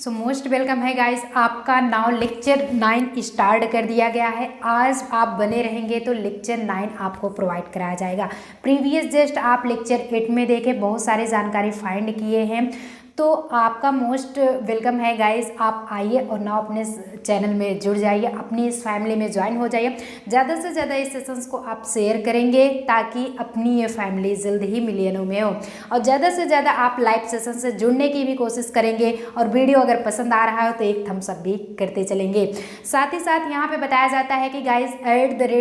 So most welcome है guys, आपका now lecture 9 start कर दिया गया है। आज आप बने रहेंगे तो लेक्चर 9 आपको प्रोवाइड कराया जाएगा। प्रीवियस जस्ट आप लेक्चर 8 में देखे बहुत सारी जानकारी फाइंड किए हैं, तो आपका मोस्ट वेलकम है गाइस। आप आइए और नाउ अपने चैनल में जुड़ जाइए, अपनी इस फैमिली में ज्वाइन हो जाइए। ज़्यादा से ज़्यादा इस सेशंस को आप शेयर करेंगे ताकि अपनी ये फैमिली जल्द ही मिलियनों में हो, और ज़्यादा से ज़्यादा आप लाइव सेशन से जुड़ने की भी कोशिश करेंगे। और वीडियो अगर पसंद आ रहा हो तो एक थम्स अप भी करते चलेंगे। साथ ही साथ यहाँ पे बताया जाता है कि गाइस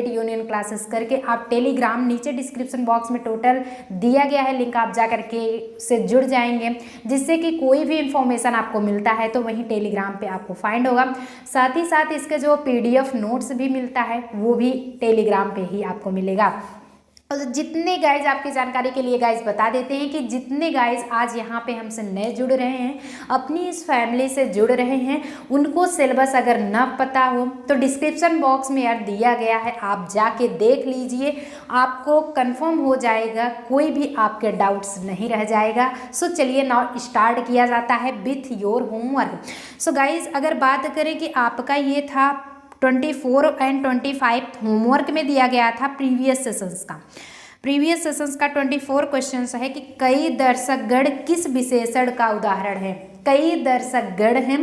@union classes करके आप टेलीग्राम, नीचे डिस्क्रिप्शन बॉक्स में टोटल दिया गया है लिंक, आप जा करके से जुड़ जाएंगे, जिससे कि कोई भी इंफॉर्मेशन आपको मिलता है तो वहीं टेलीग्राम पे आपको फाइंड होगा। साथ ही साथ इसके जो PDF नोट्स भी मिलता है वो भी टेलीग्राम पे ही आपको मिलेगा। और जितने गाइज आपकी जानकारी के लिए गाइज बता देते हैं कि जितने गाइज आज यहाँ पे हमसे नए जुड़ रहे हैं, अपनी इस फैमिली से जुड़ रहे हैं, उनको सिलेबस अगर ना पता हो तो डिस्क्रिप्शन बॉक्स में यार दिया गया है, आप जाके देख लीजिए, आपको कंफर्म हो जाएगा, कोई भी आपके डाउट्स नहीं रह जाएगा। सो चलिए नाउ स्टार्ट किया जाता है with your homework. So guys अगर बात करें कि आपका ये था 24 एंड 25 होमवर्क में दिया गया था प्रीवियस सेशंस का 24 क्वेश्चन है कि कई दर्शकगण किस विशेषण का उदाहरण है। कई दर्शकगण हैं,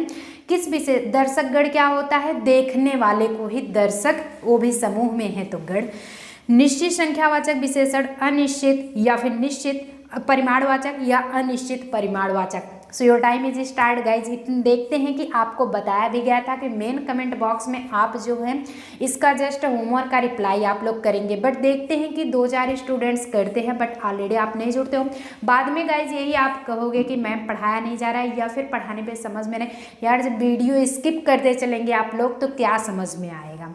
किस विशेष दर्शकगण क्या होता है, देखने वाले को ही दर्शक, वो भी समूह में है तो गण। निश्चित संख्यावाचक विशेषण, अनिश्चित या फिर निश्चित परिमाणवाचक या अनिश्चित परिमाणवाचक। So your time is start guys. देखते हैं कि आपको बताया भी गया था कि मेन कमेंट बॉक्स में आप जो है इसका जस्ट होमवर्क का रिप्लाई आप लोग करेंगे, बट देखते हैं कि 2-4 स्टूडेंट्स करते हैं, बट ऑलरेडी आप नहीं जुड़ते हो। बाद में गाइज यही आप कहोगे कि मैम पढ़ाया नहीं जा रहा है, या फिर पढ़ाने पे समझ में नहीं। यार जब वीडियो स्किप करते चलेंगे आप लोग तो क्या समझ में आएगा।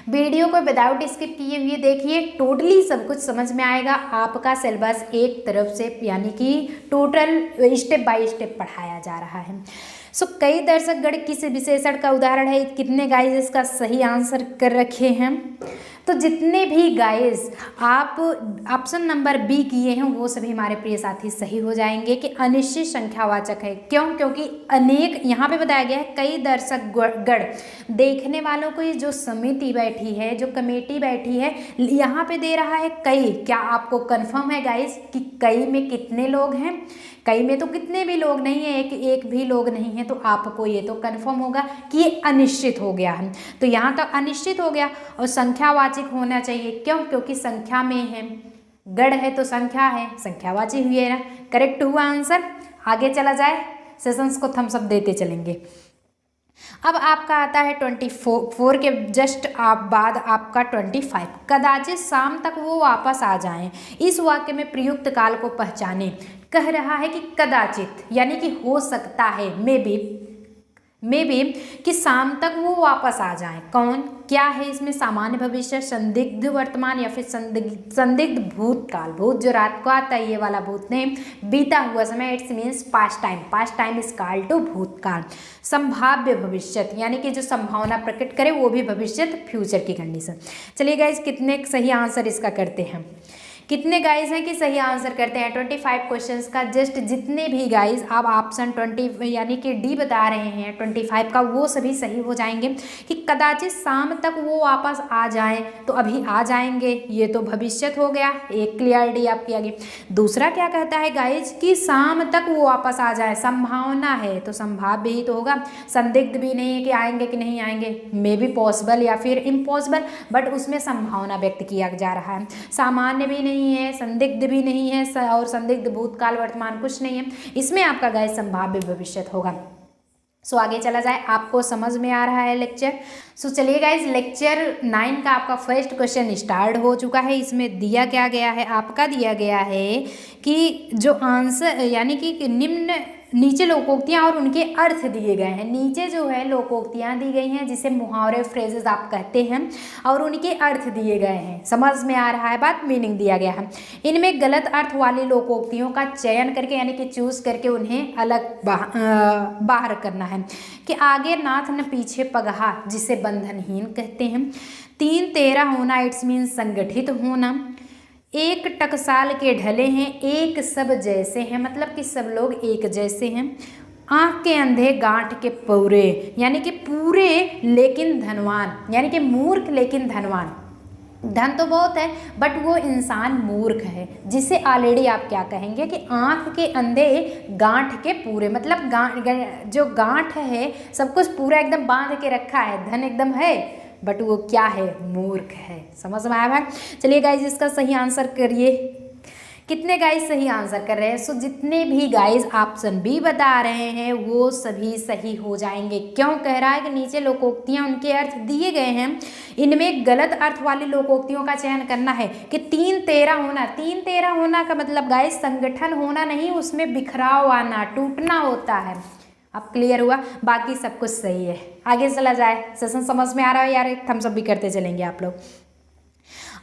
वीडियो को विदाउट स्किप किए हुए देखिए, टोटली सब कुछ समझ में आएगा। आपका सिलेबस एक तरफ से यानी कि टोटल स्टेप बाय स्टेप पढ़ाया जा रहा है। सो कई दर्शकगण किस विशेषण का उदाहरण है। कितने गाइज इसका सही आंसर कर रखे हैं, तो जितने भी गाइज आप ऑप्शन नंबर बी किए हैं वो सभी हमारे प्रिय साथी सही हो जाएंगे कि अनिश्चित संख्यावाचक है। क्यों? क्योंकि अनेक यहाँ पे बताया गया है कई दर्शकगण, देखने वालों को ये जो समिति बैठी है, जो कमेटी बैठी है, यहाँ पे दे रहा है कई। क्या आपको कंफर्म है गाइज कि कई में कितने लोग हैं? कई में तो कितने भी लोग नहीं है, एक भी लोग नहीं है, तो आपको ये तो कंफर्म होगा कि ये अनिश्चित हो गया है। तो यहाँ तक अनिश्चित हो गया और संख्यावाचक होना चाहिए। क्यों? क्योंकि संख्या में है, गण है तो संख्या है, संख्यावाची हुई है ना। करेक्ट हुआ आंसर। आगे चला जाए, सेशंस को थम्स अप देते चलेंगे। अब आपका आता है 24 के जस्ट बाद आपका 25। कदाचित शाम तक वो वापस आ जाएं। इस वाक्य में प्रयुक्त काल को पहचाने। कह रहा है कि कदाचित यानी कि हो सकता है, मे बी कि शाम तक वो वापस आ जाएं। कौन? क्या है इसमें? सामान्य भविष्य, संदिग्ध वर्तमान या फिर संदिग्ध भूतकाल। भूत जो रात को आता है, ये वाला भूत नहीं, बीता हुआ समय, it's means past time. Past time is called to भूतकाल। संभाव्य भविष्य यानी कि जो संभावना प्रकट करे वो भी भविष्य, फ्यूचर की कंडीशन। चलिए गाइज कितने सही आंसर इसका करते हैं, कितने गाइज हैं कि सही आंसर करते हैं 25 क्वेश्चंस का। जस्ट जितने भी गाइज आप ऑप्शन 20 यानी कि डी बता रहे हैं 25 का, वो सभी सही हो जाएंगे कि कदाचित शाम तक वो वापस आ जाएं, तो अभी आ जाएंगे, ये तो भविष्य हो गया, एक क्लियरिटी आपकी आ गई। दूसरा क्या कहता है गाइज कि शाम तक वो वापस आ जाए, संभावना है तो संभाव्य ही तो होगा। संदिग्ध भी नहीं है कि आएंगे कि नहीं आएंगे, मे बी पॉसिबल या फिर इम्पॉसिबल, बट उसमें संभावना व्यक्त किया जा रहा है। सामान्य भी नहीं है, संदिग्ध भी नहीं है, और संदिग्ध भूतकाल वर्तमान कुछ नहीं है। इसमें आपका गाइस संभाव्य भविष्य होगा। सो आगे चला जाए, आपको समझ में आ रहा है लेक्चर। सो चलिए गाइज लेक्चर 9 का आपका फर्स्ट क्वेश्चन स्टार्ट हो चुका है। इसमें दिया क्या गया है, आपका दिया गया है कि जो आंसर यानी कि निम्न नीचे लोकोक्तियाँ और उनके अर्थ दिए गए हैं। नीचे जो है लोकोक्तियाँ दी गई हैं जिसे मुहावरे, फ्रेजेस आप कहते हैं, और उनके अर्थ दिए गए हैं। समझ में आ रहा है बात, मीनिंग दिया गया है। इनमें गलत अर्थ वाली लोकोक्तियों का चयन करके यानी कि चूज करके उन्हें अलग बाहर करना है। कि आगे नाथ न पीछे पगहा जिसे बंधनहीन कहते हैं। 3-13 होना, इट्स मीन संगठित होना। एक टकसाल के ढले हैं, एक सब जैसे हैं, मतलब कि सब लोग एक जैसे हैं। आँख के अंधे गांठ के पूरे, यानी कि पूरे लेकिन धनवान, यानी कि मूर्ख लेकिन धनवान। धन तो बहुत है बट वो इंसान मूर्ख है, जिसे ऑलरेडी आप क्या कहेंगे कि आँख के अंधे गांठ के पूरे, मतलब जो गांठ है सब कुछ पूरा एकदम बांध के रखा है, धन एकदम है बट वो क्या है, मूर्ख है। समझ में आया भाई? चलिए गाइज इसका सही आंसर करिए। कितने गाइज सही आंसर कर रहे हैं? सो जितने भी गाइज ऑप्शन बी बता रहे हैं वो सभी सही हो जाएंगे। क्यों कह रहा है कि नीचे लोकोक्तियां उनके अर्थ दिए गए हैं, इनमें गलत अर्थ वाली लोकोक्तियों का चयन करना है कि 3-13 होना। 3-13 होना का मतलब गाइज संगठन होना नहीं, उसमें बिखराव आना, टूटना होता है। अब क्लियर हुआ? बाकी सब कुछ सही है। आगे चला जाए, सेशन समझ में आ रहा है यार? एक थम्स अप भी करते चलेंगे आप लोग।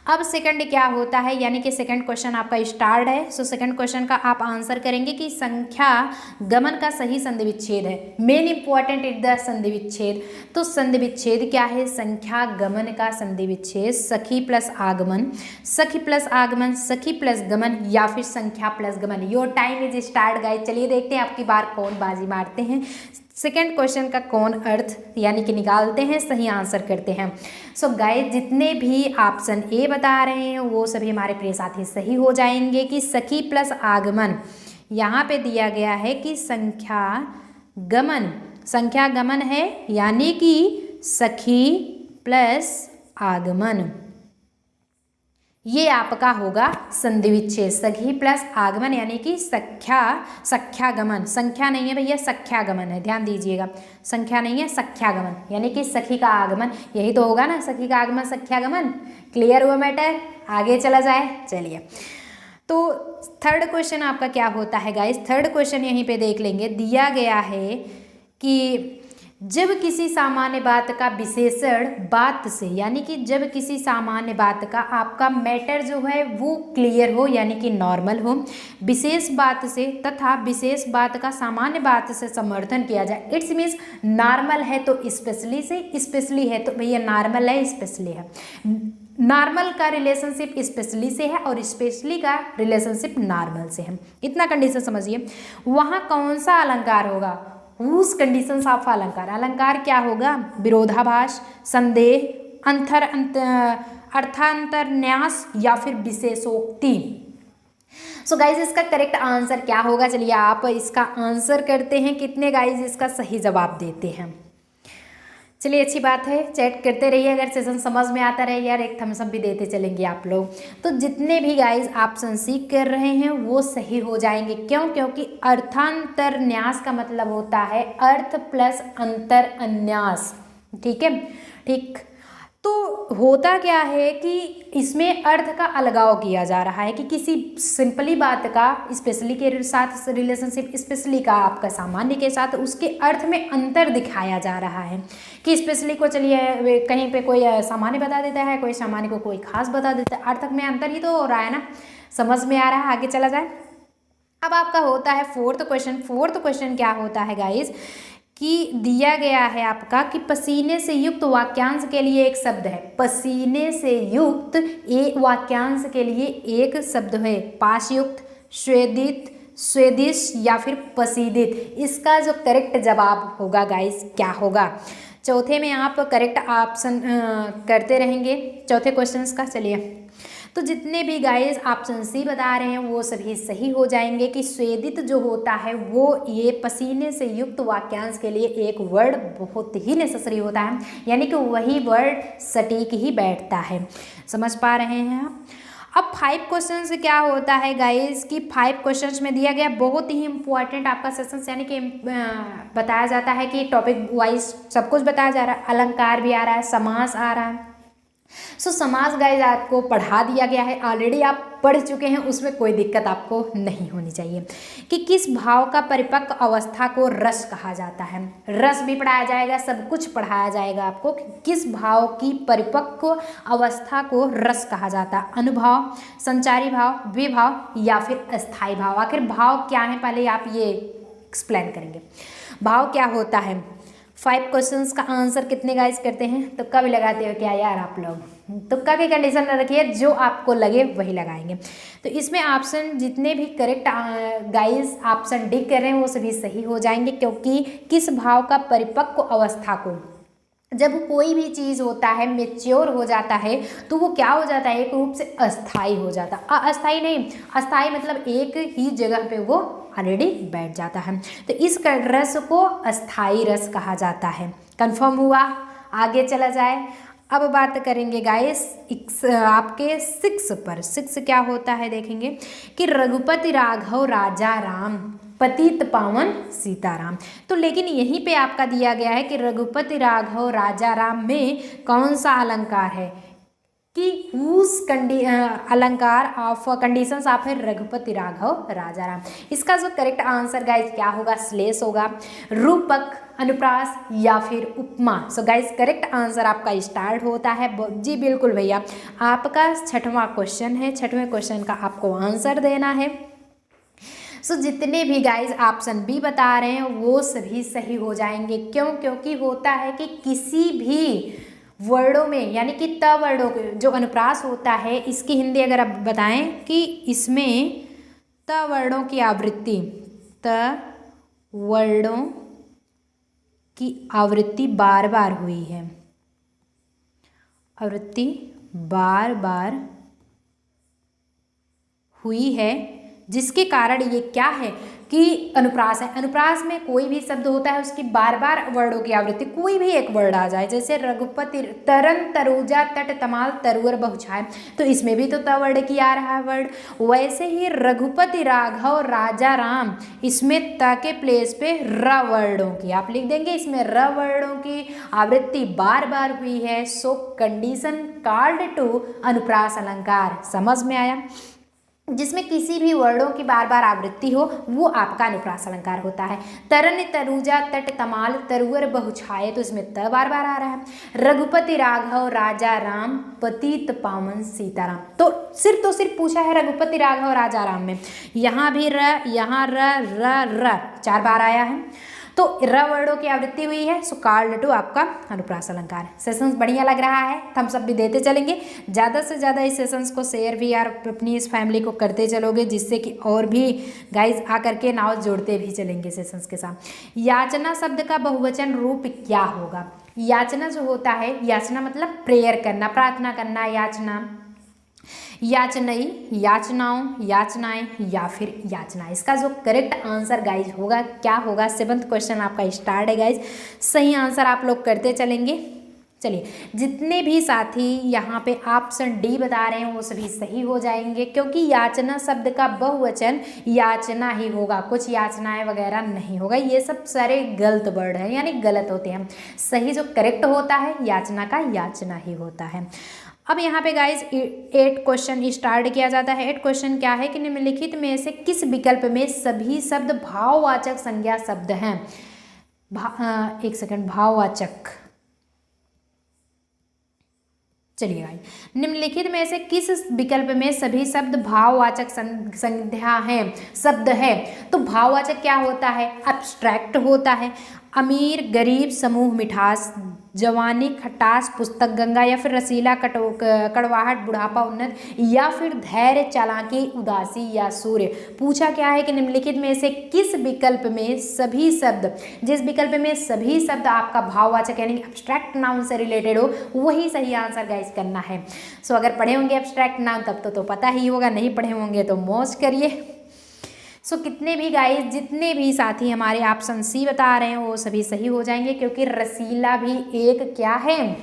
अब सेकंड क्या होता है, यानी कि सेकंड क्वेश्चन आपका स्टार्ट है। सो सेकंड क्वेश्चन का आप आंसर करेंगे कि संख्या गमन का सही संधि विच्छेद है। मेन इंपॉर्टेंट इज द संधि विच्छेद। तो संधि विच्छेद क्या है? संख्या गमन का संधि विच्छेद सखी प्लस आगमन, सखी प्लस आगमन, सखी प्लस गमन या फिर संख्या प्लस गमन। Your time is start guys. चलिए देखते हैं आपकी बार कौन बाजी मारते हैं। सेकेंड क्वेश्चन का कौन अर्थ यानी कि निकालते हैं, सही आंसर करते हैं। सो गाइस जितने भी ऑप्शन ए बता रहे हैं वो सभी हमारे प्रिय साथी सही हो जाएंगे कि सखी प्लस आगमन। यहाँ पे दिया गया है कि संख्या गमन है, यानी कि सखी प्लस आगमन, ये आपका होगा संधि विच्छेद। सखी प्लस आगमन यानी कि सख्या गमन। संख्या नहीं है भैया, सख्या गमन है, ध्यान दीजिएगा। संख्या नहीं है, सख्या गमन यानी कि सखी का आगमन, यही तो होगा ना, सखी का आगमन सख्या गमन। क्लियर हुआ मैटर? आगे चला जाए। चलिए तो थर्ड क्वेश्चन आपका क्या होता है गाइस? थर्ड क्वेश्चन यहीं पे देख लेंगे। दिया गया है कि जब किसी सामान्य बात का विशेषण बात से, यानी कि जब किसी सामान्य बात का आपका मैटर जो है वो क्लियर हो, यानी कि नॉर्मल हो, विशेष बात से तथा विशेष बात का सामान्य बात से समर्थन किया जाए। इट्स मीन्स नॉर्मल है तो स्पेशली से, स्पेशली है तो भैया नॉर्मल है, स्पेशली है। नॉर्मल का रिलेशनशिप स्पेशली से है और स्पेशली का रिलेशनशिप नॉर्मल से है। इतना कंडीशन समझिए। वहाँ कौन सा अलंकार होगा? उस कंडीशन ऑफ अलंकार। अलंकार क्या होगा? विरोधाभास, संदेह, अर्थांतरन्यास या फिर विशेषोक्ति। सो गाइज इसका करेक्ट आंसर क्या होगा? चलिए आप इसका आंसर करते हैं। कितने गाइज इसका सही जवाब देते हैं? चलिए अच्छी बात है, चैट करते रहिए। अगर सेशन समझ में आता रहे यार, एक थम्स अप भी देते चलेंगे आप लोग। तो जितने भी गाइज ऑप्शन सी कर रहे हैं वो सही हो जाएंगे। क्यों? क्योंकि अर्थांतरन्यास का मतलब होता है अर्थ प्लस अंतर अन्यास। ठीक है, ठीक। तो होता क्या है कि इसमें अर्थ का अलगाव किया जा रहा है कि किसी सिंपली बात का स्पेशली के साथ रिलेशनशिप, स्पेशली का आपका सामान्य के साथ, उसके अर्थ में अंतर दिखाया जा रहा है कि स्पेशली को चलिए कहीं पे कोई सामान्य बता देता है, कोई सामान्य को कोई खास बता देता है, अर्थ में अंतर ही तो हो रहा है ना। समझ में आ रहा है? आगे चला जाए। अब आपका होता है फोर्थ क्वेश्चन। फोर्थ क्वेश्चन क्या होता है गाइज कि दिया गया है आपका कि पसीने से युक्त वाक्यांश के लिए एक शब्द है। पसीने से युक्त एक वाक्यांश के लिए एक शब्द है। पाशयुक्त, स्वेदित, स्वेदिश या फिर पसीदित। इसका जो करेक्ट जवाब होगा गाइस क्या होगा? चौथे में आप करेक्ट ऑप्शन करते रहेंगे चौथे क्वेश्चन का। चलिए तो जितने भी गाइस ऑप्शन सी बता रहे हैं वो सभी सही हो जाएंगे कि स्वेदित जो होता है वो ये पसीने से युक्त वाक्यांश के लिए एक वर्ड बहुत ही नेसेसरी होता है, यानी कि वही वर्ड सटीक ही बैठता है। समझ पा रहे हैं आप? अब 5 क्वेश्चन से क्या होता है गाइस कि 5 क्वेश्चंस में दिया गया बहुत ही इंपॉर्टेंट आपका सेशन, यानी कि बताया जाता है कि टॉपिक वाइज सब कुछ बताया जा रहा है। अलंकार भी आ रहा है, समास आ रहा है। सो समास गाइज आपको पढ़ा दिया गया है, ऑलरेडी आप पढ़ चुके हैं, उसमें कोई दिक्कत आपको नहीं होनी चाहिए। कि किस भाव का परिपक्व अवस्था को रस कहा जाता है। रस भी पढ़ाया जाएगा, सब कुछ पढ़ाया जाएगा आपको कि किस भाव की परिपक्व अवस्था को रस कहा जाता है। अनुभाव, संचारी भाव, विभाव या फिर अस्थाई भाव। आखिर भाव क्या है पहले आप ये एक्सप्लेन करेंगे। भाव क्या होता है? 5 क्वेश्चंस का आंसर कितने गाइस करते हैं? तुक्का भी लगाते हो क्या यार आप लोग? तुक्का की कंडीशन न रखिए, जो आपको लगे वही लगाएंगे। तो इसमें ऑप्शन जितने भी करेक्ट गाइस ऑप्शन डी कर रहे हैं वो सभी सही हो जाएंगे, क्योंकि किस भाव का परिपक्व अवस्था को, जब कोई भी चीज़ होता है मेच्योर हो जाता है तो वो क्या हो जाता है, एक रूप से अस्थाई हो जाता है। अस्थाई नहीं, अस्थाई मतलब एक ही जगह पे वो ऑलरेडी बैठ जाता है। तो इस रस को अस्थाई रस कहा जाता है। कंफर्म हुआ? आगे चला जाए। अब बात करेंगे गाइस आपके 6 पर। 6 क्या होता है देखेंगे कि रघुपति राघव राजा राम पतित पावन सीताराम। तो लेकिन यहीं पे आपका दिया गया है कि रघुपति राघव राजा राम में कौन सा अलंकार है कि उस अलंकार ऑफ कंडीशंस ऑफ है रघुपति राघव राजा राम। इसका जो करेक्ट आंसर गाइज क्या होगा? श्लेष होगा, रूपक, अनुप्रास या फिर उपमा। सो गाइज करेक्ट आंसर आपका स्टार्ट होता है जी बिल्कुल भैया। आपका 6वां क्वेश्चन है, 6वें क्वेश्चन का आपको आंसर देना है। सो जितने भी गाइज ऑप्शन बी बता रहे हैं वो सभी सही हो जाएंगे। क्यों? क्योंकि होता है कि किसी भी वर्डों में, यानी कि त वर्डों जो अनुप्रास होता है, इसकी हिंदी अगर आप बताएं कि इसमें त वर्डों की आवृत्ति, त वर्डों की आवृत्ति बार बार हुई है, आवृत्ति बार बार हुई है, जिसके कारण ये क्या है कि अनुप्रास है। अनुप्रास में कोई भी शब्द होता है उसकी बार बार वर्डों की आवृत्ति, कोई भी एक वर्ड आ जाए, जैसे रघुपति, तरन, तरुजा, तट, तमाल, तरुअर, बहुछाय, तो इसमें भी तो त वर्ड की आ रहा है वर्ड। वैसे ही रघुपति राघव राजा राम, इसमें त के प्लेस पे र वर्डों की आप लिख देंगे, इसमें र वर्डों की आवृत्ति बार बार हुई है। सो कंडीशन कॉल्ड टू अनुप्रास अलंकार। समझ में आया? जिसमें किसी भी वर्डों की बार बार आवृत्ति हो वो आपका अनुप्रास अलंकार होता है। तरन, तरुजा, तट, तमाल, तरुअर, बहुछाये, तो इसमें त बार बार आ रहा है। रघुपति राघव राजा राम पतित पावन सीताराम, तो सिर्फ पूछा है रघुपति राघव राजा राम में, यहाँ भी र, यहाँ र 4 बार आया है, तो र वर्डों की आवृत्ति हुई है। सो कॉल्ड टू आपका अनुप्रास अलंकार। सेशंस बढ़िया लग रहा है, थम्स अप भी देते चलेंगे, ज़्यादा से ज़्यादा इस सेशंस को शेयर भी यार अपनी इस फैमिली को करते चलोगे, जिससे कि और भी गाइज आकर के नाव जोड़ते भी चलेंगे सेशंस के साथ। याचना शब्द का बहुवचन रूप क्या होगा? याचना जो होता है, याचना मतलब प्रेयर करना, प्रार्थना करना, याचना, याचनई, याचनाओं, याचनाएं या फिर याचना। इसका जो करेक्ट आंसर गाइज होगा क्या होगा? 7th क्वेश्चन आपका स्टार्ट है गाइज, सही आंसर आप लोग करते चलेंगे। चलिए, जितने भी साथी यहाँ पे ऑप्शन डी बता रहे हैं वो सभी सही हो जाएंगे, क्योंकि याचना शब्द का बहुवचन याचना ही होगा, कुछ याचनाएं वगैरह नहीं होगा। ये सब सारे गलत वर्ड हैं, यानी गलत होते हैं। सही जो करेक्ट होता है याचना का याचना ही होता है। अब यहाँ पे गाइज 8 क्वेश्चन स्टार्ट किया जाता है। 8 क्वेश्चन क्या है कि निम्नलिखित में से किस विकल्प में सभी शब्द भाववाचक संज्ञा शब्द हैं? एक सेकंड, भाववाचक, चलिए गाइज, निम्नलिखित में से किस विकल्प में सभी शब्द भाववाचक संज्ञा है, शब्द है? तो भाववाचक क्या होता है? एब्स्ट्रैक्ट होता है। अमीर, गरीब, समूह, मिठास, जवानी, खटास, पुस्तक, गंगा, या फिर रसीला, कड़वाहट, बुढ़ापा, उन्नत, या फिर धैर्य, चालाकी, उदासी या सूर्य। पूछा क्या है कि निम्नलिखित में से किस विकल्प में सभी शब्द, जिस विकल्प में सभी शब्द आपका भाववाचक यानी एब्स्ट्रैक्ट नाउन से रिलेटेड हो, वही सही आंसर गाइस करना है। सो अगर पढ़े होंगे एब्स्ट्रैक्ट नाउन तब तो पता ही होगा, नहीं पढ़े होंगे तो मौज करिए। सो कितने भी गाइस, जितने भी साथी हमारे ऑप्शन सी बता रहे हैं वो सभी सही हो जाएंगे, क्योंकि रसीला भी एक क्या है?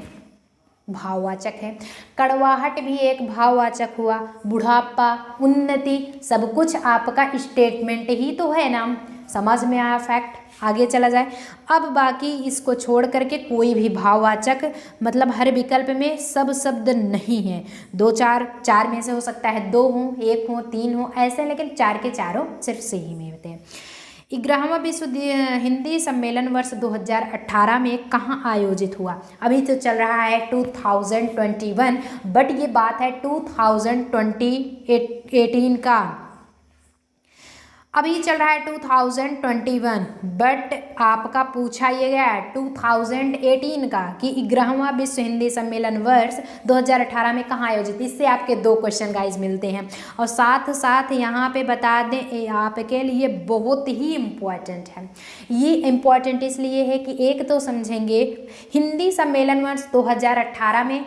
भाववाचक है। कड़वाहट भी एक भाववाचक हुआ। बुढ़ापा, उन्नति, सब कुछ आपका स्टेटमेंट ही तो है ना। समझ में आया फैक्ट? आगे चला जाए। अब बाकी इसको छोड़ करके कोई भी भाववाचक, मतलब हर विकल्प में सब शब्द नहीं है। 2 4 में से हो सकता है 2 हो, 1 हो, 3 हो, ऐसे, लेकिन 4 के चारों सिर्फ सही में होते हैं। 11वां विश्व हिंदी सम्मेलन वर्ष 2018 में कहाँ आयोजित हुआ? अभी तो चल रहा है 2021, बट ये बात है 2018 का। अभी चल रहा है 2021, बट आपका पूछा ये गया है 2018 का कि 11वां विश्व हिंदी सम्मेलन वर्ष 2018 में कहाँ आयोजित। इससे आपके 2 क्वेश्चन गाइज मिलते हैं। और साथ साथ यहाँ पे बता दें, ये आपके लिए बहुत ही इम्पोर्टेंट है। ये इम्पोर्टेंट इसलिए है कि एक तो समझेंगे हिंदी सम्मेलन वर्ष 2018 में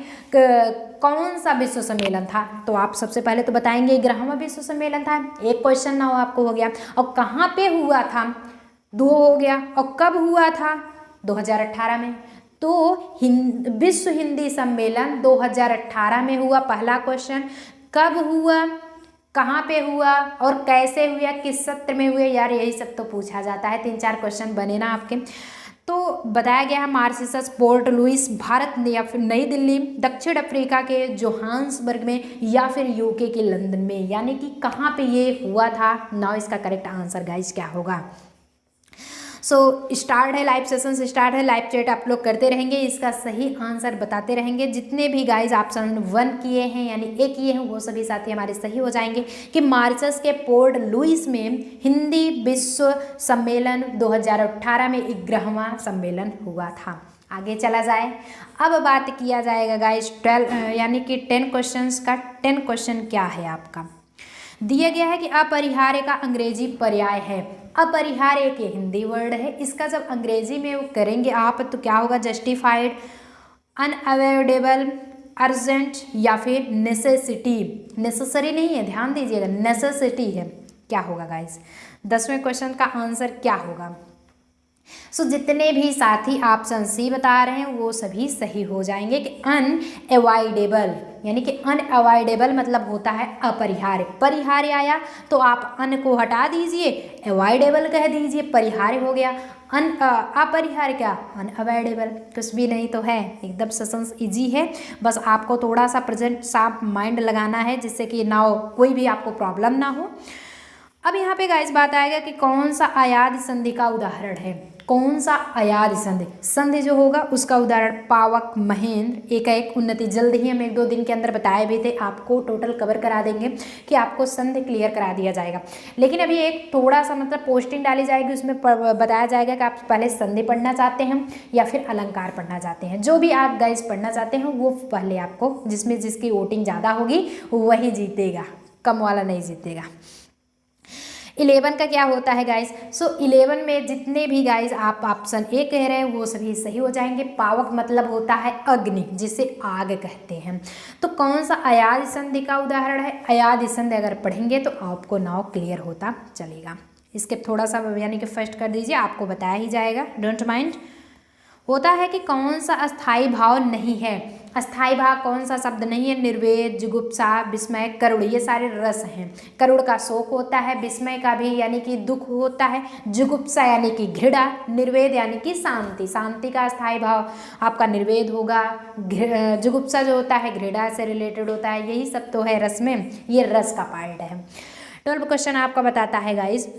कौन सा विश्व सम्मेलन था, तो आप सबसे पहले तो बताएंगे 11वां विश्व सम्मेलन था। एक क्वेश्चन ना हो आपको हो गया। और कहाँ पे हुआ था, 2 हो गया। और कब हुआ था, 2018 में। तो विश्व हिंदी सम्मेलन 2018 में हुआ, पहला क्वेश्चन। कब हुआ, कहाँ पे हुआ और कैसे हुआ, किस सत्र में हुए, यार यही सब तो पूछा जाता है। 3-4 क्वेश्चन बने ना आपके। तो बताया गया है मार्सिसस, पोर्ट लुइस, भारत या फिर नई दिल्ली, दक्षिण अफ्रीका के जोहान्सबर्ग में, या फिर यूके के लंदन में, यानी कि कहाँ पे ये हुआ था। नाउ इसका करेक्ट आंसर गाइस क्या होगा। सो स्टार्ट है, लाइव सेशन स्टार्ट है, लाइव चैट आप लोग करते रहेंगे, इसका सही आंसर बताते रहेंगे। जितने भी गाइज ऑप्शन 1 किए हैं यानी ए किए हैं वो सभी साथी हमारे सही हो जाएंगे कि मार्शस के पोर्ट लुइस में हिंदी विश्व सम्मेलन 2018 में 11वां सम्मेलन हुआ था। आगे चला जाए, अब बात किया जाएगा गाइज 12 यानी कि 10 क्वेश्चंस का। 10 क्वेश्चन क्या है आपका, दिया गया है कि अपरिहार्य का अंग्रेजी पर्याय है। अपरिहार्य एक हिंदी वर्ड है, इसका जब अंग्रेजी में वो करेंगे आप तो क्या होगा, जस्टिफाइड, अनअवॉइडेबल, अर्जेंट या फिर नेसेसिटी। नेसेसरी नहीं है, ध्यान दीजिएगा, नेसेसिटी है। क्या होगा गाइस, 10वें क्वेश्चन का आंसर क्या होगा। सो जितने भी साथी ऑप्शन सी बता रहे हैं वो सभी सही हो जाएंगे कि अनअवॉइडेबल, यानी कि अनअवॉइडेबल मतलब होता है अपरिहार्य। परिहार्य आया तो आप अन को हटा दीजिए, अवॉइडेबल कह दीजिए, परिहार्य हो गया। अपरिहार्य क्या, अनअवॉइडेबल, कुछ भी नहीं तो है। एकदम सेशन इजी है, बस आपको थोड़ा सा प्रेजेंट साफ माइंड लगाना है जिससे कि ना कोई भी आपको प्रॉब्लम ना हो। अब यहाँ पे गाइस बात आएगा कि कौन सा अयाद संधि का उदाहरण है। कौन सा अयाद संधि, संधि जो होगा उसका उदाहरण पावक, महेंद्र, एकाएक, उन्नति। जल्द ही हम 1-2 दिन के अंदर बताए भी थे, आपको टोटल कवर करा देंगे कि आपको संधि क्लियर करा दिया जाएगा। लेकिन अभी एक थोड़ा सा मतलब पोस्टिंग डाली जाएगी, उसमें बताया जाएगा कि आप पहले संधि पढ़ना चाहते हैं या फिर अलंकार पढ़ना चाहते हैं। जो भी आप गाइस पढ़ना चाहते हैं वो पहले आपको, जिसमें जिसकी वोटिंग ज़्यादा होगी वही जीतेगा, कम वाला नहीं जीतेगा। 11 का क्या होता है गाइस। सो 11 में जितने भी गाइस आप ऑप्शन ए कह रहे हैं वो सभी सही हो जाएंगे। पावक मतलब होता है अग्नि, जिसे आग कहते हैं। तो कौन सा अयाद संधि का उदाहरण है, अयाद संधि अगर पढ़ेंगे तो आपको नाउ क्लियर होता चलेगा। इसके थोड़ा सा यानी कि फर्स्ट कर दीजिए, आपको बताया ही जाएगा, डोंट माइंड। होता है कि कौन सा अस्थाई भाव नहीं है। अस्थाई भाव कौन सा शब्द नहीं है, निर्वेद, जुगुप्सा, विस्मय, करुण, ये सारे रस हैं। करुण का शोक होता है, विस्मय का भी यानी कि दुख होता है, जुगुप्सा यानी कि घृणा, निर्वेद यानी कि शांति। शांति का अस्थाई भाव आपका निर्वेद होगा। जुगुप्सा जो होता है घृणा से रिलेटेड होता है। यही सब तो है रस में, ये रस का पार्ट है। 12 क्वेश्चन आपका बताता है गाइस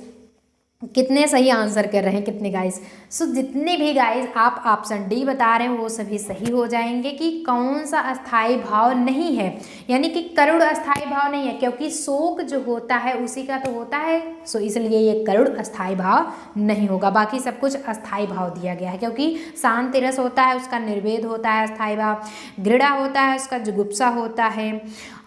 कितने सही आंसर कर रहे हैं, कितने गाइस। सो जितने भी गाइस आप ऑप्शन डी बता रहे हैं वो सभी सही हो जाएंगे कि कौन सा अस्थाई भाव नहीं है, यानी कि करुण अस्थाई भाव नहीं है, क्योंकि शोक जो होता है उसी का तो होता है। सो इसलिए ये करुण अस्थाई भाव नहीं होगा। बाकी सब कुछ अस्थाई भाव दिया गया है, क्योंकि शांति रस होता है उसका निर्वेद होता है अस्थाई भाव, घृणा होता है उसका जुगुप्सा होता है,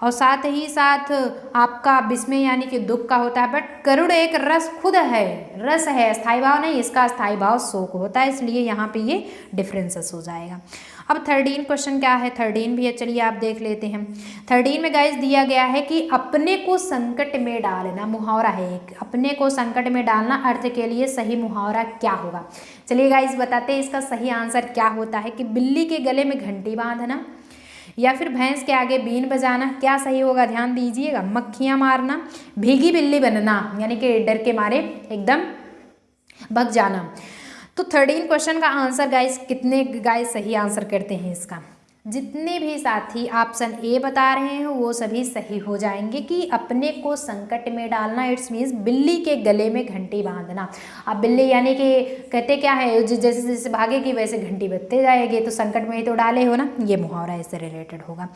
और साथ ही साथ आपका विस्मय यानी कि दुख का होता है। बट करुण एक रस खुद है, रस है, अस्थाई भाव नहीं, इसका अस्थाई भाव शोक होता है, इसलिए यहाँ पे ये डिफरेंसेस हो जाएगा। अब 13 क्वेश्चन क्या है, 13 भी है, चलिए आप देख लेते हैं। 13 में गाइस दिया गया है कि अपने को संकट में डालना, मुहावरा है एक, अपने को संकट में डालना अर्थ के लिए सही मुहावरा क्या होगा। चलिए गाइस बताते हैं इसका सही आंसर क्या होता है कि बिल्ली के गले में घंटी बांधना या फिर भैंस के आगे बीन बजाना। क्या सही होगा ध्यान दीजिएगा, मक्खियाँ मारना, भीगी बिल्ली बनना यानी कि डर के मारे एकदम भग जाना। तो 13 क्वेश्चन का आंसर गाइस कितने गाइस सही आंसर करते हैं इसका। जितने भी साथी ऑप्शन ए बता रहे हैं वो सभी सही हो जाएंगे कि अपने को संकट में डालना, इट्स मीन्स बिल्ली के गले में घंटी बांधना। अब बिल्ली यानी कि कहते क्या है, जैसे जैसे भागेगी वैसे घंटी बजते जाएगी, तो संकट में ही तो डाले हो ना, ये मुहावरा इससे रिलेटेड होगा।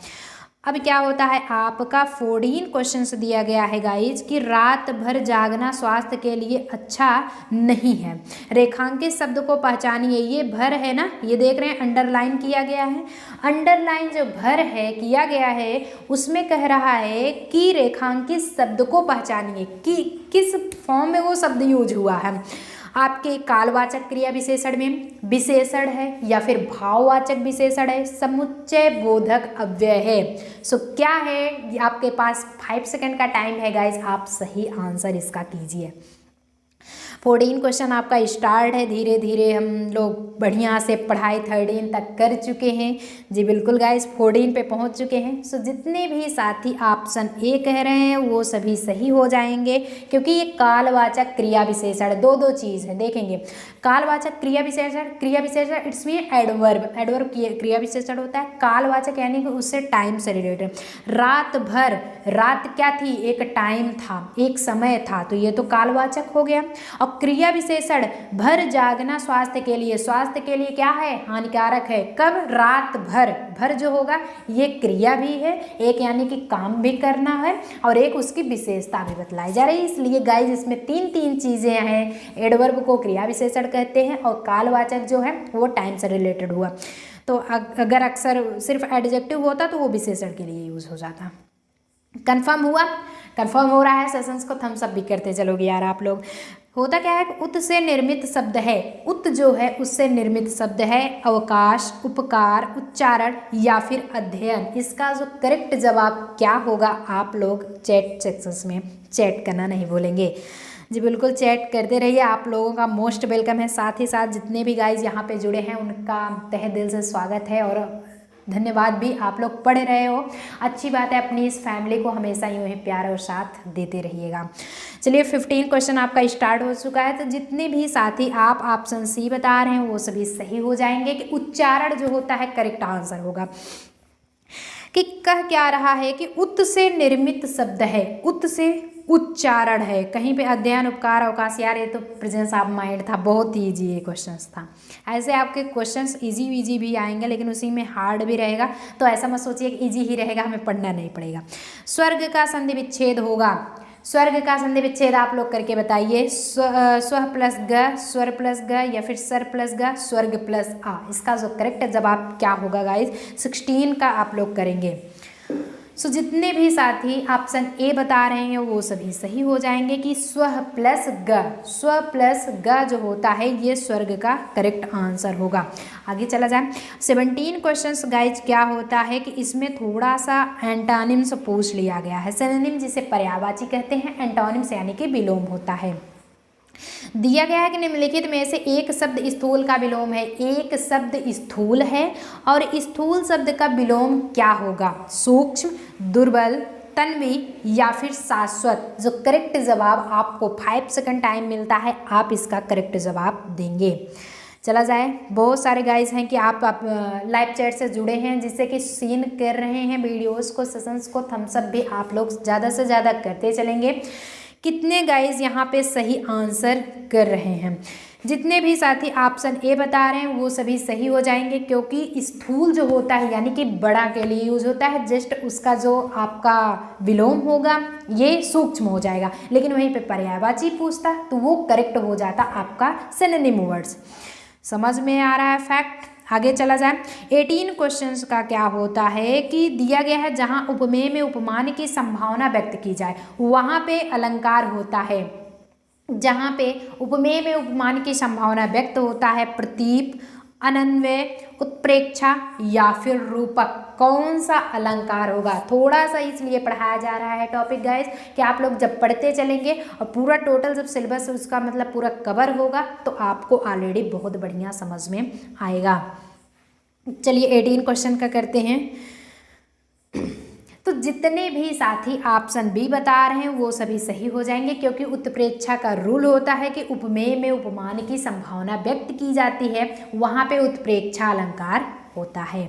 अब क्या होता है, आपका 14 क्वेश्चन दिया गया है गाइज कि रात भर जागना स्वास्थ्य के लिए अच्छा नहीं है। रेखांकित शब्द को पहचानिए। ये भर है ना, ये देख रहे हैं अंडरलाइन किया गया है। अंडरलाइन जो भर है किया गया है उसमें कह रहा है कि रेखांकित शब्द को पहचानिए कि किस फॉर्म में वो शब्द यूज हुआ है। आपके कालवाचक क्रिया विशेषण में विशेषण है या फिर भाववाचक विशेषण है, समुच्चय बोधक अव्यय है। सो क्या है, आपके पास 5 सेकंड का टाइम है गाइज, आप सही आंसर इसका कीजिए। 14 क्वेश्चन आपका स्टार्ट है। धीरे धीरे हम लोग बढ़िया से पढ़ाई 13 तक कर चुके हैं। जी बिल्कुल गाइस, 14 पे पहुंच चुके हैं। सो जितने भी साथी ऑप्शन ए कह रहे हैं वो सभी सही हो जाएंगे, क्योंकि ये कालवाचक क्रिया विशेषण दो चीज़ है। देखेंगे कालवाचक क्रिया विशेषण इट्स मीन एडवर्ब। एडवर्ब क्रिया विशेषण होता है। कालवाचक यानी कि उससे टाइम से रिलेटेड। रात भर, रात क्या थी, एक टाइम था, एक समय था, तो ये तो कालवाचक हो गया। और क्रिया विशेषण भर जागना स्वास्थ्य के लिए, स्वास्थ्य के लिए क्या है, हानिकारक है। कब, रात भर। भर जो होगा ये क्रिया भी है, एक यानी कि काम भी करना है, और एक उसकी विशेषता भी बतलाई जा रही है। इसलिए गाइज इसमें तीन चीज़ें हैं। एडवर्ब को क्रिया विशेषण कहते हैं और कालवाचक जो है वो टाइम से रिलेटेड हुआ। तो अगर अक्सर सिर्फ एडजेक्टिव होता तो वो विशेषण के लिए यूज हो जाता। कंफर्म हुआ? कंफर्म हो रहा है। सेशंस को थम्स अप भी करते चलोगे यार आप लोग। होता क्या है, उत से निर्मित शब्द है। उत जो है उससे निर्मित शब्द है अवकाश, उपकार, उच्चारण या फिर अध्ययन। इसका जो करेक्ट जवाब क्या होगा, आप लोग चैट सेक्शंस में चैट करना नहीं भूलेंगे। जी बिल्कुल, चैट करते रहिए, आप लोगों का मोस्ट वेलकम है। साथ ही साथ जितने भी गाइज यहाँ पे जुड़े हैं उनका तहे दिल से स्वागत है और धन्यवाद भी। आप लोग पढ़ रहे हो, अच्छी बात है। अपनी इस फैमिली को हमेशा यूँ ही प्यार और साथ देते रहिएगा। चलिए 15 क्वेश्चन आपका स्टार्ट हो चुका है। तो जितने भी साथी आप ऑप्शन सी बता रहे हैं वो सभी सही हो जाएंगे कि उच्चारण जो होता है करेक्ट आंसर होगा। कि कह क्या रहा है कि उत से निर्मित शब्द है, उत से उच्चारण है। कहीं पे अध्ययन, उपकार, अवकाश, यार ये तो प्रेजेंस ऑफ माइंड था, बहुत ही ईजी ये क्वेश्चंस था। ऐसे आपके क्वेश्चंस इजी भी आएंगे लेकिन उसी में हार्ड भी रहेगा, तो ऐसा मत सोचिए कि इजी ही रहेगा, हमें पढ़ना नहीं पड़ेगा। स्वर्ग का संधि विच्छेद होगा। स्वर्ग का संधि विच्छेद आप लोग करके बताइए। स्व प्लस ग, स्वर प्लस ग या फिर सर प्लस ग, स्वर्ग प्लस आ। इसका जो करेक्ट जवाब क्या होगा गाइज, 16 का आप लोग करेंगे। सो जितने भी साथी ऑप्शन ए बता रहे हैं वो सभी सही हो जाएंगे कि स्व प्लस ग जो होता है ये स्वर्ग का करेक्ट आंसर होगा। आगे चला जाए। 17 क्वेश्चंस गाइज क्या होता है कि इसमें थोड़ा सा एंटोनिम्स पूछ लिया गया है। सिनोनिम जिसे पर्यायवाची कहते हैं, एंटोनिम्स यानी कि विलोम होता है। दिया गया है कि निम्नलिखित में से एक शब्द स्थूल का विलोम है। एक शब्द स्थूल है और स्थूल शब्द का विलोम क्या होगा, सूक्ष्म, दुर्बल, तन्वी या फिर शाश्वत। जो करेक्ट जवाब आपको 5 सेकंड टाइम मिलता है, आप इसका करेक्ट जवाब देंगे। चला जाए। बहुत सारे गाइस हैं कि आप लाइव चैट से जुड़े हैं, जिससे कि सीन कर रहे हैं वीडियोस को, सेशंस को थम्स अप भी आप लोग ज़्यादा से ज़्यादा करते चलेंगे। कितने गाइज यहाँ पे सही आंसर कर रहे हैं? जितने भी साथी ऑप्शन ए बता रहे हैं वो सभी सही हो जाएंगे, क्योंकि स्थूल जो होता है यानी कि बड़ा के लिए यूज होता है, जस्ट उसका जो आपका विलोम होगा ये सूक्ष्म हो जाएगा। लेकिन वहीं पे पर्यायवाची पूछता तो वो करेक्ट हो जाता आपका सिनोनिम वर्ड्स। समझ में आ रहा है फैक्ट? आगे चला जाए। 18 क्वेश्चंस का क्या होता है कि दिया गया है जहाँ उपमेय में उपमान की संभावना व्यक्त की जाए वहाँ पे अलंकार होता है। जहाँ पे उपमेय में उपमान की संभावना व्यक्त होता है प्रतीप, अनन्वय, उत्प्रेक्षा या फिर रूपक। कौन सा अलंकार होगा? थोड़ा सा इसलिए पढ़ाया जा रहा है टॉपिक गाइस कि आप लोग जब पढ़ते चलेंगे और पूरा टोटल जब सिलेबस उसका मतलब पूरा कवर होगा तो आपको ऑलरेडी बहुत बढ़िया समझ में आएगा। चलिए 18 क्वेश्चन का करते हैं। तो जितने भी साथी ऑप्शन बी बता रहे हैं वो सभी सही हो जाएंगे, क्योंकि उत्प्रेक्षा का रूल होता है कि उपमेय में उपमान की संभावना व्यक्त की जाती है, वहाँ पे उत्प्रेक्षा अलंकार होता है।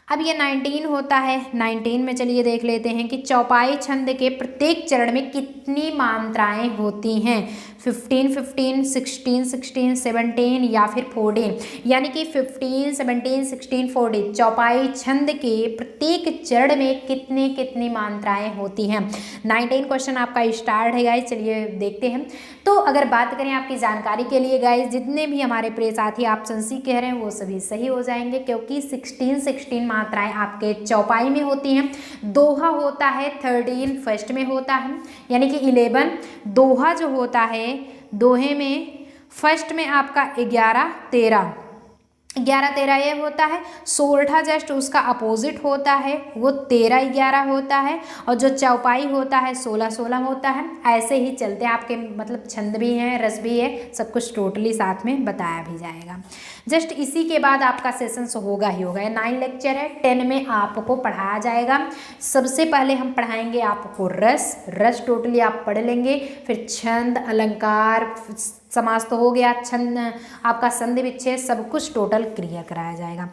अब ये 19 होता है। 19 में चलिए देख लेते हैं कि चौपाई छंद के प्रत्येक चरण में कितनी मात्राएं होती हैं। 15 15, 16 16, 17 या फिर 14, यानी कि 15 17 16 14 चौपाई छंद के प्रत्येक चरण में कितनी कितनी मात्राएं होती हैं। 19 क्वेश्चन आपका स्टार्ट है गाइस, चलिए देखते हैं। तो अगर बात करें आपकी जानकारी के लिए गाइस, जितने भी हमारे प्रिय साथी ऑप्शन सी कह रहे हैं वो सभी सही हो जाएंगे, क्योंकि 16 16 मात्राएं आपके चौपाई में होती हैं। दोहा होता है 13 फर्स्ट में होता है, यानी कि 11। दोहा जो होता है, दोहे में फर्स्ट में आपका 11 13 11 13 ये होता है। सोरठा जस्ट उसका अपोजिट होता है, वो 13 11 होता है। और जो चौपाई होता है 16 16 होता है। ऐसे ही चलते हैं आपके, मतलब छंद भी हैं, रस भी है, सब कुछ टोटली साथ में बताया भी जाएगा। जस्ट इसी के बाद आपका सेशन होगा ही होगा। 9 लेक्चर है, 10 में आपको पढ़ाया जाएगा। सबसे पहले हम पढ़ाएंगे आपको रस टोटली आप पढ़ लेंगे, फिर छंद, अलंकार, समास तो हो गया, छंद आपका संधि विच्छेद, सब कुछ टोटल क्लियर कराया जाएगा।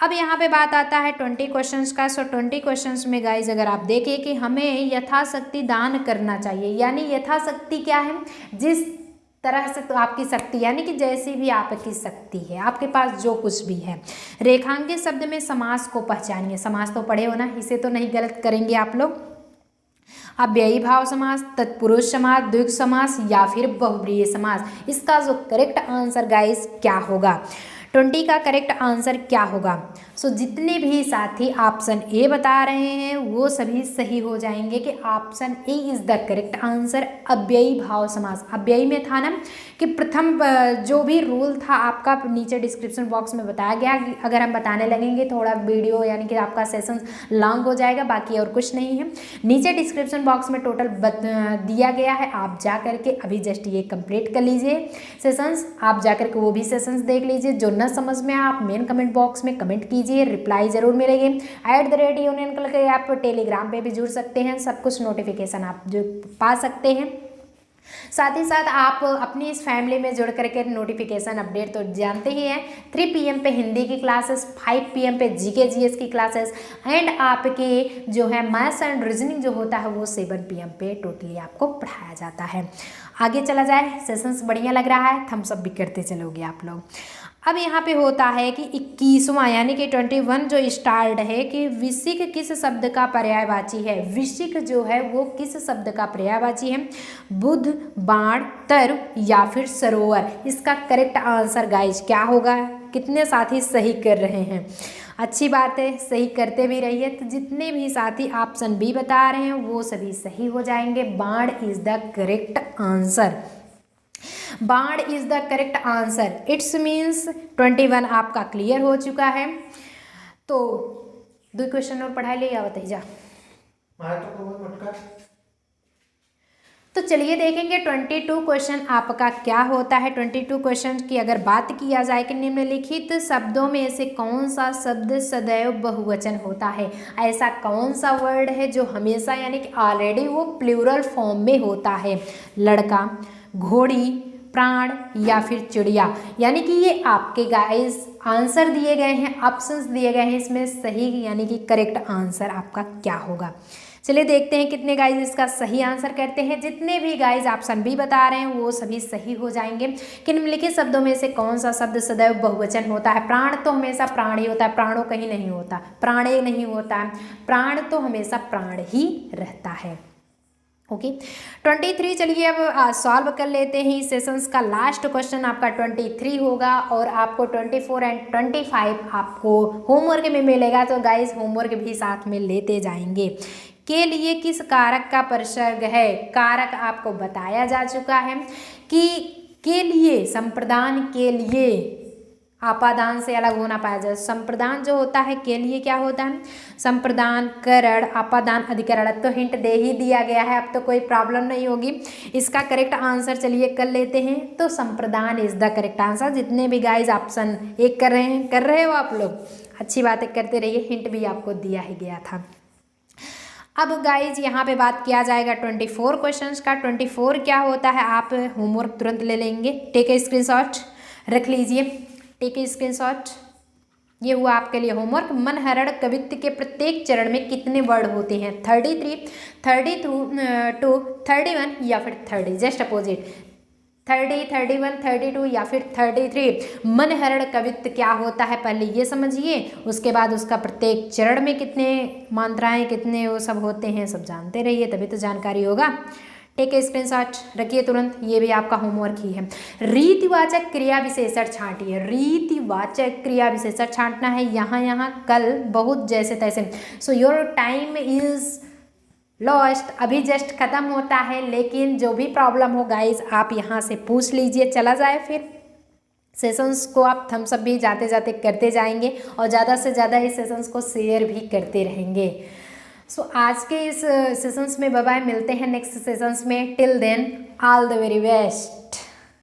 अब यहाँ पे बात आता है 20 क्वेश्चंस का। सो 20 क्वेश्चंस में गाइज अगर आप देखें कि हमें यथाशक्ति दान करना चाहिए, यानी यथाशक्ति क्या है, जिस तरह से तो आपकी शक्ति, यानी कि जैसी भी आपकी शक्ति है, आपके पास जो कुछ भी है। रेखांकित शब्द में समास को पहचानिए। समास तो पढ़े हो ना, इसे तो नहीं गलत करेंगे आप लोग। अव्ययी भाव समास, तत्पुरुष समास, द्विगु समास या फिर बहुब्रीहि समास। इसका जो करेक्ट आंसर गाइस क्या होगा, 20 का करेक्ट आंसर क्या होगा। सो जितने भी साथी ऑप्शन ए बता रहे हैं वो सभी सही हो जाएंगे कि option A is the correct answer, अव्ययी भाव समास। अव्ययी में था ना कि प्रथम जो भी रूल था आपका नीचे डिस्क्रिप्शन बॉक्स में बताया गया। अगर हम बताने लगेंगे थोड़ा वीडियो यानी कि आपका सेशन लॉन्ग हो जाएगा, बाकी और कुछ नहीं है। नीचे डिस्क्रिप्शन बॉक्स में टोटल दिया गया है, आप जा करके अभी जस्ट ये कंप्लीट कर लीजिए सेशंस। आप जा करके वो भी सेशंस देख लीजिए। जो न समझ में आप मेन कमेंट बॉक्स में कमेंट कीजिए, रिप्लाई जरूर मिलेगी। @यूनियन कल के आप टेलीग्राम पे भी जुड़ सकते हैं, सब कुछ नोटिफिकेशन आप जो पा सकते हैं। साथ ही साथ आप अपनी इस फैमिली में जुड़ करके नोटिफिकेशन अपडेट तो जानते ही हैं। 3 PM पे हिंदी की क्लासेस, 5 PM पे GK GS की क्लासेस, एंड आपके जो है मैथ्स एंड रीजनिंग जो होता है वो 7 PM पे टोटली आपको पढ़ाया जाता है। आगे चला जाए, सेशंस बढ़िया लग रहा है, थम्स अप भी करते चलोगे आप लोग। अब यहाँ पे होता है कि 21वां यानी कि 21 जो स्टार्ट है कि विशिक किस शब्द का पर्यायवाची है। विशिक जो है वो किस शब्द का पर्यायवाची है, बुध, बाण, तर या फिर सरोवर। इसका करेक्ट आंसर गाइज क्या होगा। कितने साथी सही कर रहे हैं, अच्छी बात है, सही करते भी रहिए। तो जितने भी साथी ऑप्शन बी बता रहे हैं वो सभी सही हो जाएंगे। बाण इज द करेक्ट आंसर, बाण is the correct answer. It's means 21 आपका क्लियर हो चुका है। तो 2 क्वेश्चन और पढ़ा लिया बताइए। तो चलिए देखेंगे 22 क्वेश्चन आपका क्या होता है। 22 क्वेश्चन की अगर बात किया जाए कि निम्नलिखित शब्दों में से कौन सा शब्द सदैव बहुवचन होता है। ऐसा कौन सा वर्ड है जो हमेशा यानी कि ऑलरेडी वो प्लूरल फॉर्म में होता है। लड़का, घोड़ी, प्राण या फिर चिड़िया। यानी कि ये आपके गाइस आंसर दिए गए हैं, ऑप्शंस दिए गए हैं, इसमें सही यानी कि करेक्ट आंसर आपका क्या होगा। चलिए देखते हैं कितने गाइज इसका सही आंसर करते हैं। जितने भी गाइज ऑप्शन बी बता रहे हैं वो सभी सही हो जाएंगे। कि निम्नलिखित शब्दों में से कौन सा शब्द सदैव बहुवचन होता है। प्राण तो हमेशा प्राण ही होता है, प्राणों कहीं नहीं होता, प्राणे नहीं होता है, प्राण तो हमेशा प्राण ही रहता है। ओके 23 चलिए अब सॉल्व कर लेते हैं। इस सेशंस का लास्ट क्वेश्चन आपका 23 होगा और आपको 24 एंड 25 आपको होमवर्क में मिलेगा। तो गाइज होमवर्क भी साथ में लेते जाएंगे। के लिए किस कारक का प्रसर्ग है। कारक आपको बताया जा चुका है कि के लिए, संप्रदान के लिए आपादान से अलग होना पाया जाए। संप्रदान जो होता है के लिए क्या होता है, संप्रदान, करण, आपादान, अधिकरण। तो हिंट दे ही दिया गया है, अब तो कोई प्रॉब्लम नहीं होगी। इसका करेक्ट आंसर चलिए कर लेते हैं। तो संप्रदान इज द करेक्ट आंसर। जितने भी गाइज ऑप्शन एक कर रहे हैं, कर रहे हो आप लोग, अच्छी बातें करते रहिए, हिंट भी आपको दिया ही गया था। अब गाइज यहाँ पे बात किया जाएगा 24 क्वेश्चंस का। 24 क्या होता है आप होमवर्क तुरंत ले लेंगे। टेक ए स्क्रीनशॉट रख लीजिए, टेक ए स्क्रीनशॉट, ये हुआ आपके लिए होमवर्क। मनहरण कवित्व के प्रत्येक चरण में कितने वर्ड होते हैं? 33, 32, 31 या फिर 30? जस्ट अपोजिट, 30, 31, 32 या फिर 33। मनहरण कवित्व क्या होता है पहले ये समझिए, उसके बाद उसका प्रत्येक चरण में कितने मात्राएं, कितने वो सब होते हैं सब जानते रहिए, तभी तो जानकारी होगा। टेक ए स्क्रीनशॉट, रखिए तुरंत, ये भी आपका होमवर्क ही है। रीतिवाचक क्रिया विशेषण छांटिए। रीतिवाचक क्रिया विशेषण छांटना है यहाँ कल, बहुत जैसे तैसे। सो योर टाइम इज लॉस्ट, अभी जस्ट खत्म होता है, लेकिन जो भी प्रॉब्लम हो गाइज आप यहाँ से पूछ लीजिए, चला जाए फिर सेशंस को आप थम्स अप भी जाते जाते करते जाएंगे और ज़्यादा से ज़्यादा इस सेशंस को शेयर भी करते रहेंगे। सो आज के इस सेशंस में बाय बाय, मिलते हैं नेक्स्ट सेशंस में। Till then all the very best.